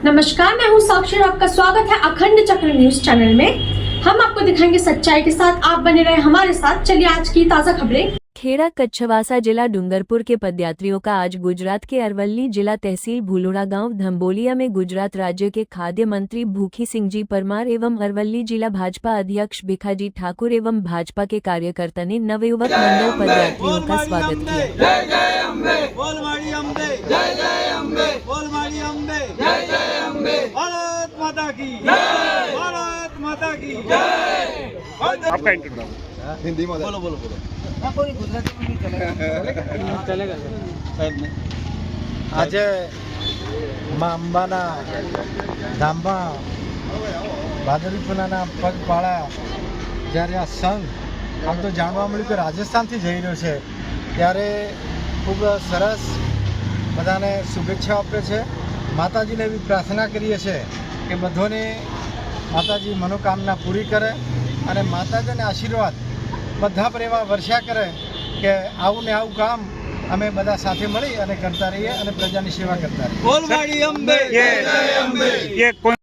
नमस्कार, मैं हूं साक्षी और आपका स्वागत है अखंड चक्र न्यूज चैनल में। हम आपको दिखाएंगे सच्चाई के साथ, आप बने रहे हमारे साथ। चलिए आज की ताजा खबरें। खेड़ा कच्छवासा जिला डूंगरपुर के पदयात्रियों का आज गुजरात के अरवल्ली जिला तहसील भूलोड़ा गांव धंबोलिया में गुजरात राज्य के खाद्य मंत्री भूखी सिंह जी परमार एवं अरवल्ली जिला भाजपा अध्यक्ष भिखाजी ठाकुर एवं भाजपा के कार्यकर्ता ने नवयुवक मंडल पदयात्रियों का स्वागत आपका इंटरव्यू हिंदी में बोलो बोलो बोलो कोई गुजराती में भी चलेगा साइड में आज मां अंबाना धामમાં ભાદરવી પૂનમના પગપાળા જ્યારે આ સંઘ આમ તો જાણવા મળ્યું કે રાજસ્થાનથી જઈ રહ્યો છે ત્યારે ખૂબ સરસ બધાને શુભેચ્છા આપે છે। માતાજીને એવી પ્રાર્થના કરીએ છીએ કે બધાને માતાજી મનોકામના પૂરી કરે અને માતાજીને આશીર્વાદ બધા પર એવા વર્ષા કરે કે આવું ને આવું કામ અમે બધા સાથે મળી અને કરતા રહીએ અને પ્રજાની સેવા કરતા રહીએ। बोल माड़ी अम्बे, जय जय अम्बे। ये